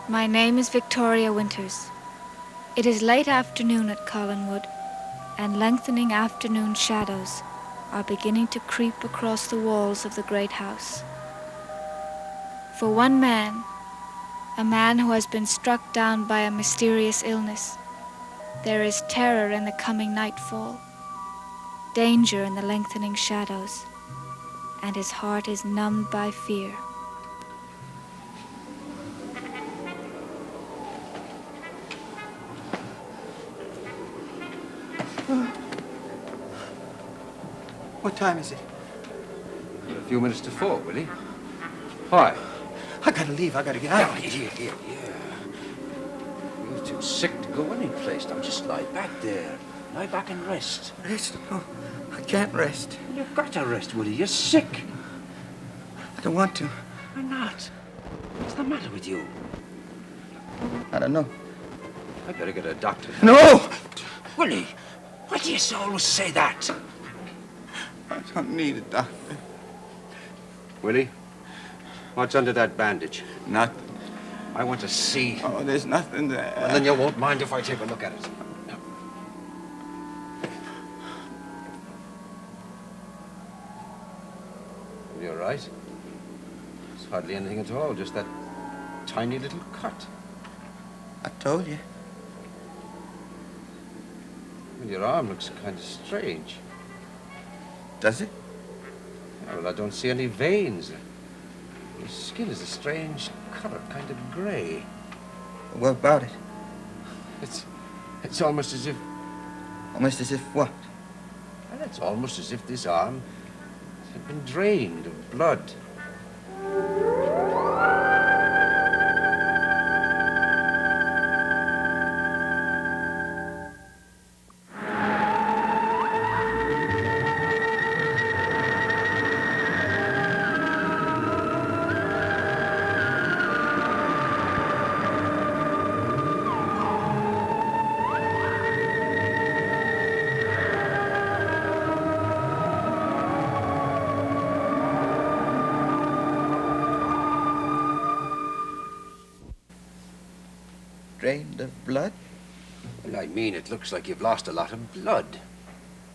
My name is Victoria Winters. It is late afternoon at Collinwood, and lengthening afternoon shadows are beginning to creep across the walls of the great house. For one man, a man who has been struck down by a mysterious illness, there is terror in the coming nightfall, danger in the lengthening shadows, and his heart is numbed by fear. What time is it? A few minutes to 4, Willie. Why? I gotta leave. I gotta get out. Here. You're too sick to go any place. Now just lie back there. Lie back and rest. Rest? Oh, I can't rest. You've got to rest, Willie. You're sick. I don't want to. Why not? What's the matter with you? I don't know. I better get a doctor. No! Willie, why do you always say that? I don't need a doctor. Willie, what's under that bandage? Nothing. I want to see. Oh, there's nothing there. Well, then you won't mind if I take a look at it. You're right. It's hardly anything at all, just that tiny little cut. I told you. Well, your arm looks kind of strange. Does it? Yeah, well, I don't see any veins. Your skin is a strange color, kind of gray. What about it? It's almost as if... Almost as if what? Well, it's almost as if this arm had been drained of blood. Drained of blood? Well, I mean, it looks like you've lost a lot of blood.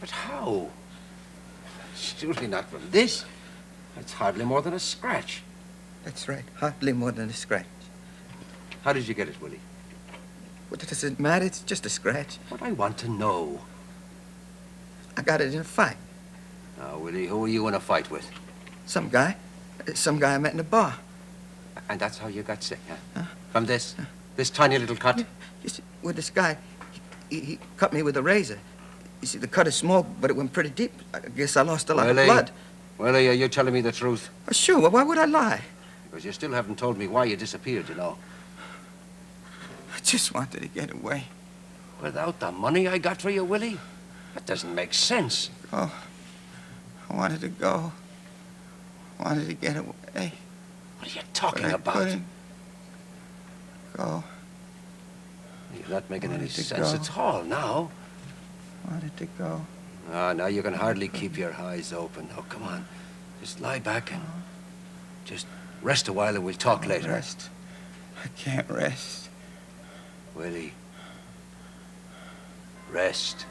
But how? Surely not from this. It's hardly more than a scratch. That's right. Hardly more than a scratch. How did you get it, Willie? What does it matter? It's just a scratch. What I want to know. I got it in a fight. Now, Willie, who were you in a fight with? Some guy. Some guy I met in a bar. And that's how you got sick, huh? From this? This tiny little cut? You see, with this guy, he cut me with a razor. You see, the cut is small, but it went pretty deep. I guess I lost a lot of blood. Willie, are you telling me the truth? Sure. Well, why would I lie? Because you still haven't told me why you disappeared, you know. I just wanted to get away. Without the money I got for you, Willie? That doesn't make sense. Oh, I wanted to go. I wanted to get away. What are you talking But I about? couldn't go. You're not making any Wanted to sense go. at all now. Wanted to go. Ah, now you can hardly keep your eyes open. Oh, come on. Just lie back and just rest a while and we'll talk later. Rest. I can't rest. Willie. Rest.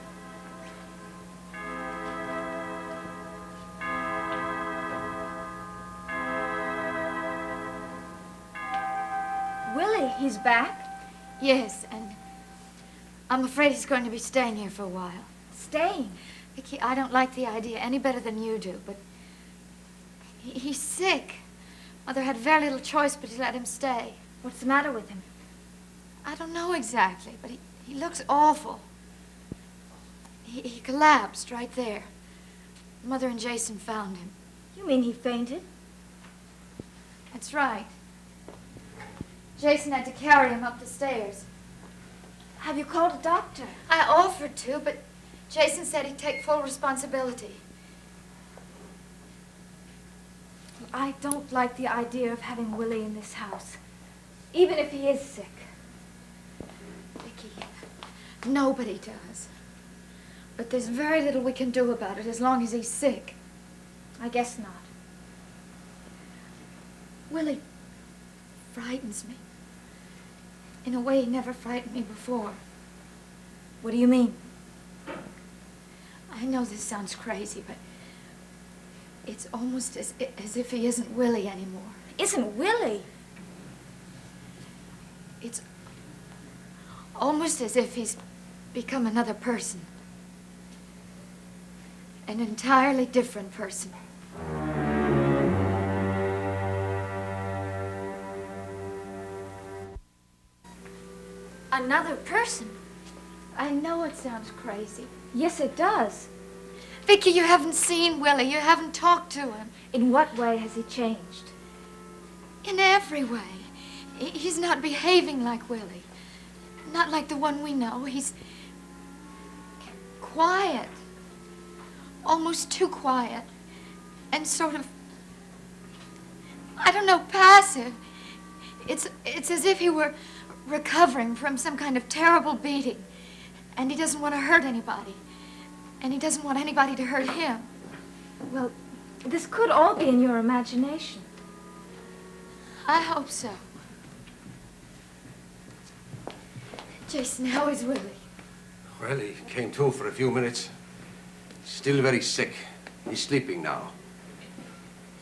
Willie, he's back? Yes, and I'm afraid he's going to be staying here for a while. Staying? Vicky, I don't like the idea any better than you do, but he's sick. Mother had very little choice but to let him stay. What's the matter with him? I don't know exactly, but he looks awful. He collapsed right there. Mother and Jason found him. You mean he fainted? That's right. Jason had to carry him up the stairs. Have you called a doctor? I offered to, but Jason said he'd take full responsibility. I don't like the idea of having Willie in this house, even if he is sick. Vicky, nobody does. But there's very little we can do about it as long as he's sick. I guess not. Willie frightens me. In a way he never frightened me before. What do you mean? I know this sounds crazy, but it's almost as if he isn't Willie anymore. Isn't Willie? It's almost as if he's become another person. An entirely different person. Another person? I know it sounds crazy. Yes, it does. Vicky, you haven't seen Willie. You haven't talked to him. In what way has he changed? In every way. He's not behaving like Willie. Not like the one we know. He's quiet. Almost too quiet. And sort of, I don't know, passive. It's as if he were recovering from some kind of terrible beating. And he doesn't want to hurt anybody. And he doesn't want anybody to hurt him. Well, this could all be in your imagination. I hope so. Jason, how is Willie? Well, he came to for a few minutes. Still very sick. He's sleeping now.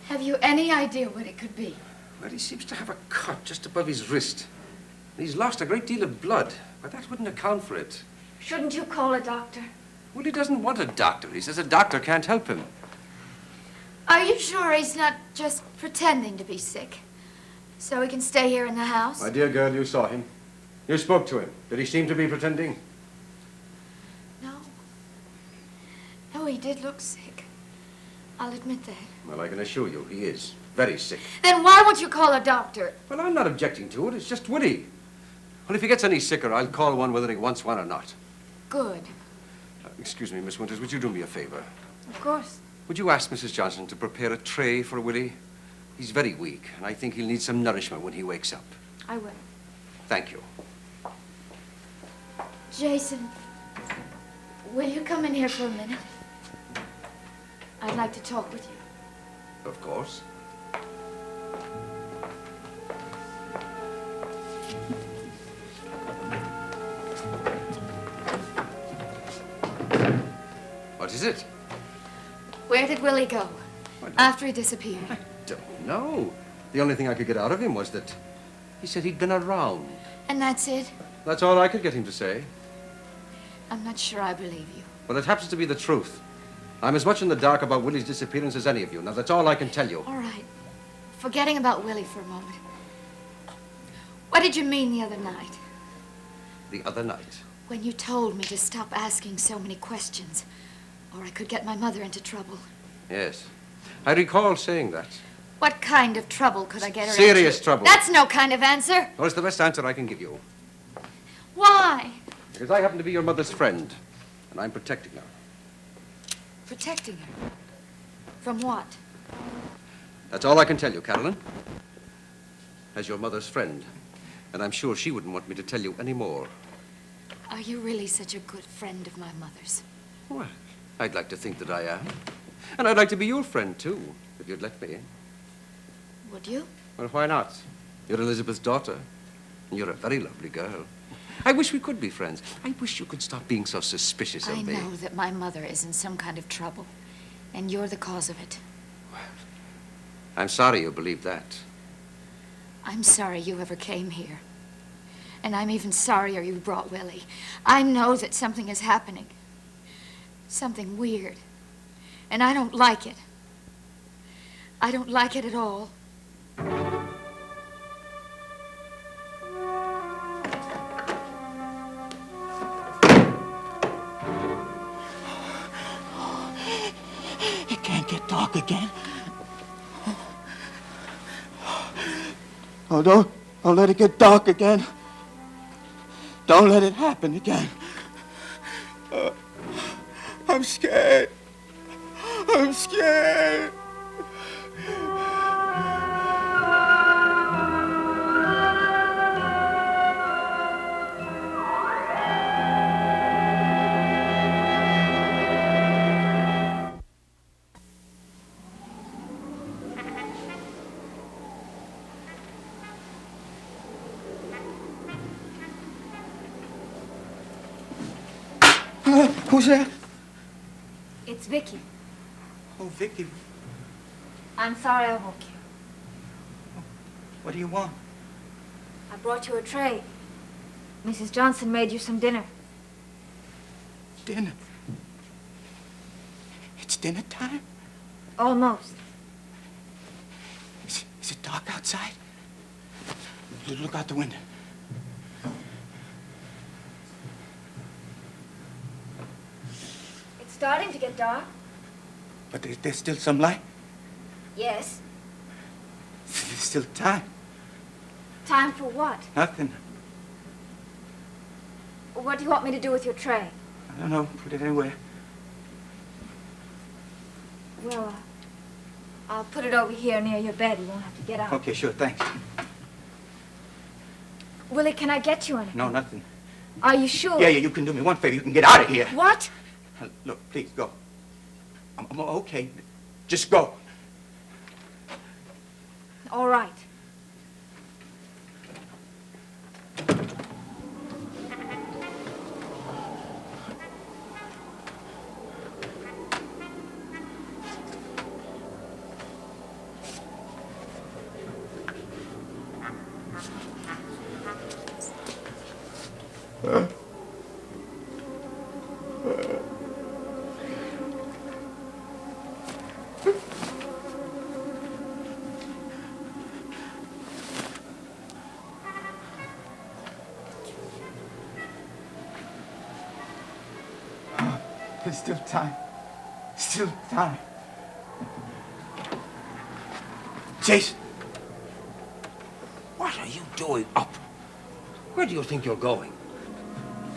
Have you any idea what it could be? Well, he seems to have a cut just above his wrist. He's lost a great deal of blood, but that wouldn't account for it. Shouldn't you call a doctor? Well, he doesn't want a doctor. He says a doctor can't help him. Are you sure he's not just pretending to be sick? So he can stay here in the house? My dear girl, you saw him. You spoke to him. Did he seem to be pretending? No. No, he did look sick. I'll admit that. Well, I can assure you, he is. Very sick. Then why won't you call a doctor? Well, I'm not objecting to it. It's just Willie. Well, if he gets any sicker, I'll call one whether he wants one or not. Good. Excuse me, Miss Winters, would you do me a favor? Of course. Would you ask Mrs. Johnson to prepare a tray for Willie? He's very weak, and I think he'll need some nourishment when he wakes up. I will. Thank you. Jason, will you come in here for a minute? I'd like to talk with you. Of course. What is it? Where did Willie go? After he disappeared? I don't know. The only thing I could get out of him was that he said he'd been around. And that's it? That's all I could get him to say. I'm not sure I believe you. Well, it happens to be the truth. I'm as much in the dark about Willie's disappearance as any of you. Now, that's all I can tell you. All right. Forgetting about Willie for a moment. What did you mean the other night? The other night. When you told me to stop asking so many questions, or I could get my mother into trouble. Yes. I recall saying that. What kind of trouble could I get her Serious into? trouble. That's no kind of answer. Well, it's the best answer I can give you. Why? Because I happen to be your mother's friend, and I'm protecting her. Protecting her. From what? That's all I can tell you, Carolyn. As your mother's friend. And I'm sure she wouldn't want me to tell you any more. Are you really such a good friend of my mother's? Well, I'd like to think that I am. And I'd like to be your friend, too, if you'd let me. Would you? Well, why not? You're Elizabeth's daughter, and you're a very lovely girl. I wish we could be friends. I wish you could stop being so suspicious of me. I know that my mother is in some kind of trouble, and you're the cause of it. Well, I'm sorry you believe that. I'm sorry you ever came here. And I'm even sorrier you brought Willie. I know that something is happening. Something weird. And I don't like it. I don't like it at all. It can't get dark again. Oh, don't let it get dark again. Don't let it happen again. I'm scared. I'm scared. Who's there? It's Vicky. Oh, Vicky. I'm sorry I woke you. What do you want? I brought you a tray. Mrs. Johnson made you some dinner. Dinner? It's dinner time? Almost. Is it dark outside? Look out the window. It's starting to get dark. But there's still some light. Yes. There's still time. Time for what? Nothing. What do you want me to do with your tray? I don't know. Put it anywhere. Well, I'll put it over here near your bed. You won't have to get out. Okay, sure. Thanks. Willie, can I get you anything? No, nothing. Are you sure? Yeah, you can do me one favor. You can get out of here. What? Look, please, go. I'm okay. Just go. All right. There's still time. Still time. Jason. What are you doing up? Where do you think you're going?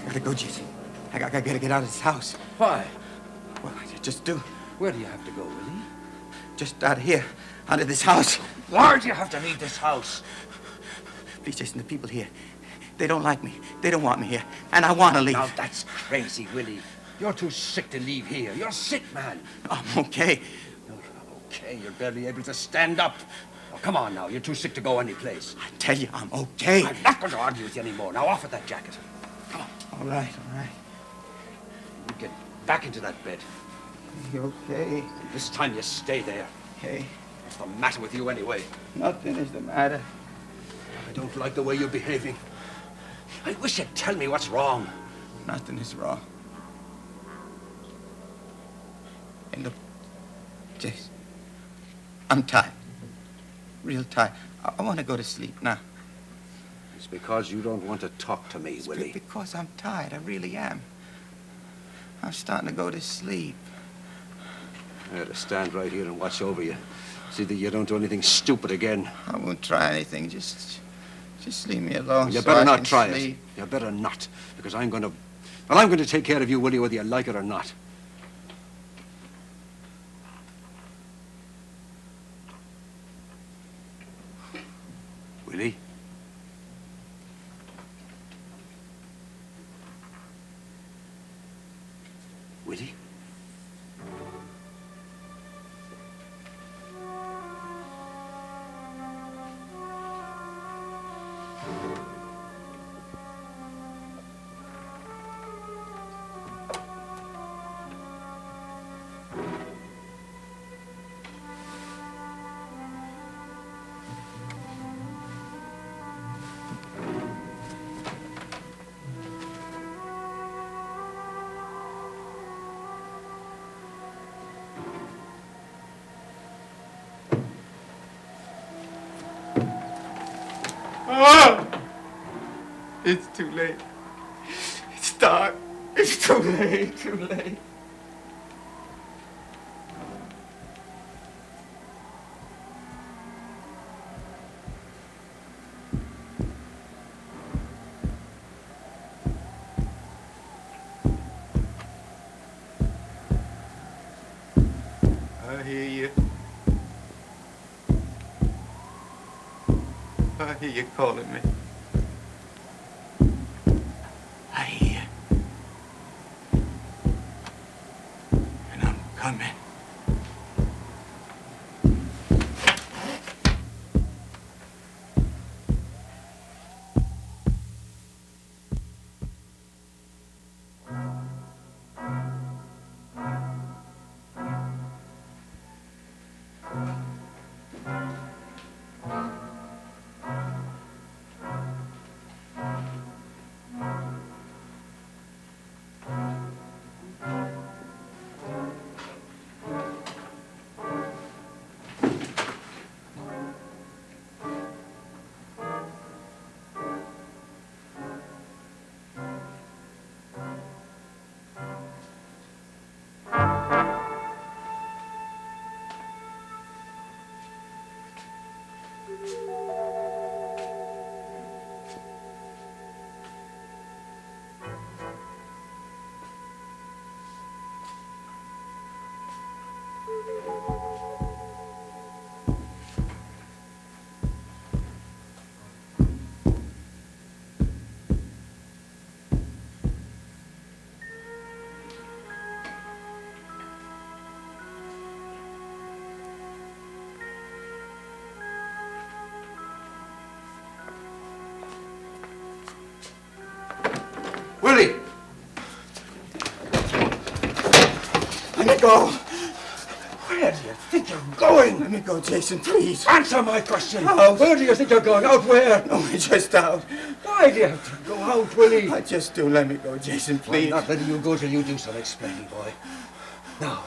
I gotta go, Jason. I gotta get out of this house. Why? Well, I just do. Where do you have to go, Willie? Just out of here. Out of this house. Why do you have to leave this house? Please, Jason, the people here, they don't like me. They don't want me here. And I want to leave. Now, that's crazy, Willie. You're too sick to leave here. You're sick, man. I'm okay. No, you're not okay. You're barely able to stand up. Oh, come on now. You're too sick to go anyplace. I tell you, I'm okay. I'm not going to argue with you anymore. Now, off with that jacket. Come on. All right, all right. You get back into that bed. You okay? This time you stay there. Okay. What's the matter with you anyway? Nothing is the matter. I don't like the way you're behaving. I wish you'd tell me what's wrong. Nothing is wrong. And look, Jason, I'm tired. Real tired. I want to go to sleep now. It's because you don't want to talk to me, Willie. Because I'm tired. I really am. I'm starting to go to sleep. I had to stand right here and watch over you. See that you don't do anything stupid again. I won't try anything. Just leave me alone. You so better I not can try sleep. it. You better not, because I'm going to take care of you, Willie, whether you like it or not. Willie? Willie? Oh! It's too late. It's dark. It's too late. Too late. I hear you. I hear you calling me. I hear you. And I'm coming. go. Where do you think you're going? Let me go, Jason, please. Answer my question. Out. Where do you think you're going? Out where? No, just out. Why do you have to go out, Willie? I just do. Let me go, Jason, please. I'm not letting you go till you do some explaining, boy. Now,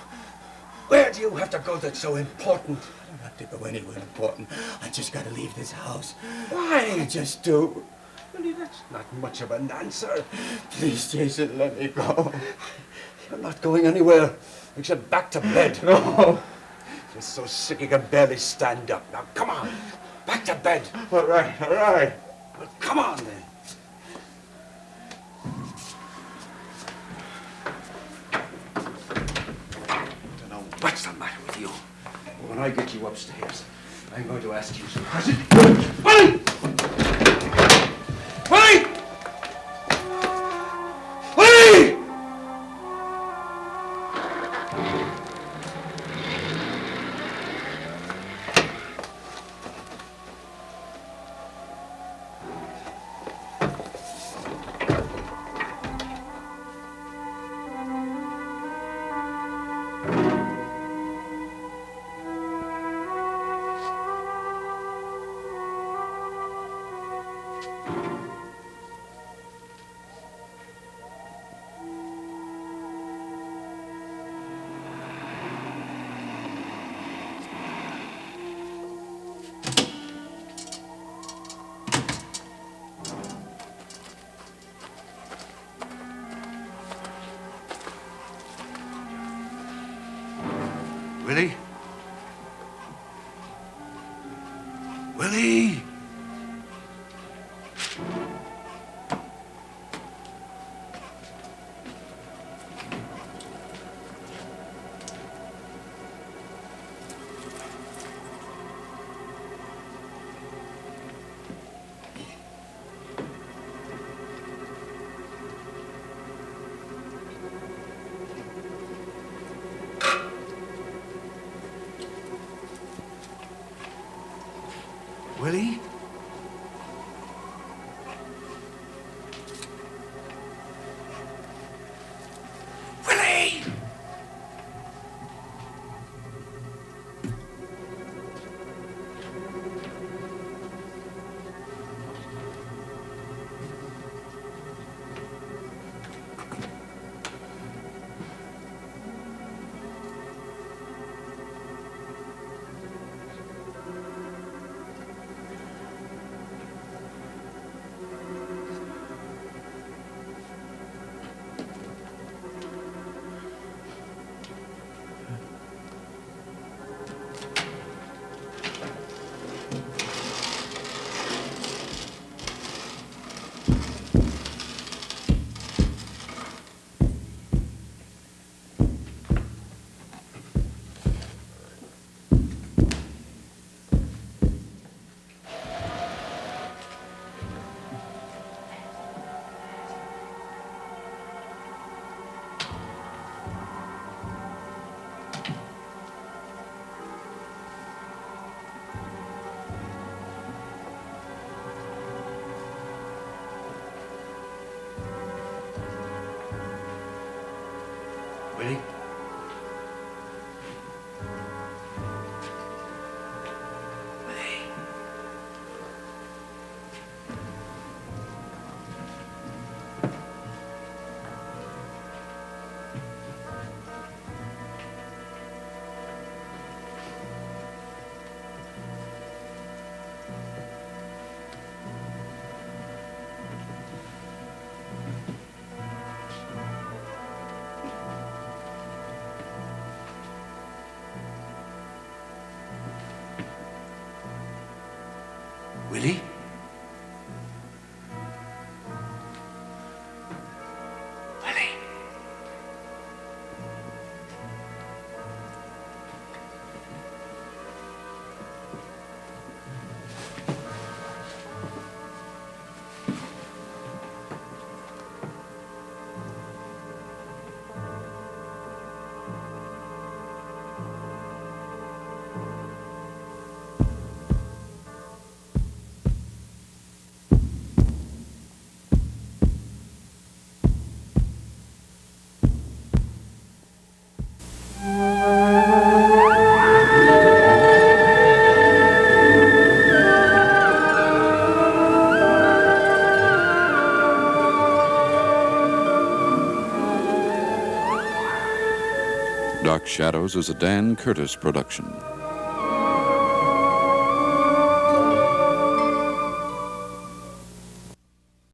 where do you have to go that's so important? I don't have to go anywhere important. I just gotta leave this house. Why? I just do. Willie, that's not much of an answer. Please, Jason, let me go. You're not going anywhere, except back to bed. No. You're so sick you can barely stand up. Now, come on. Back to bed. All right, all right. Well, come on, then. I don't know what's the matter with you. But when I get you upstairs, I'm going to ask you some questions. Willie! Willie! Willie! Willie? Willie! Willie? Willie! Willie? Willie? Willie? Willie? Dark Shadows is a Dan Curtis production.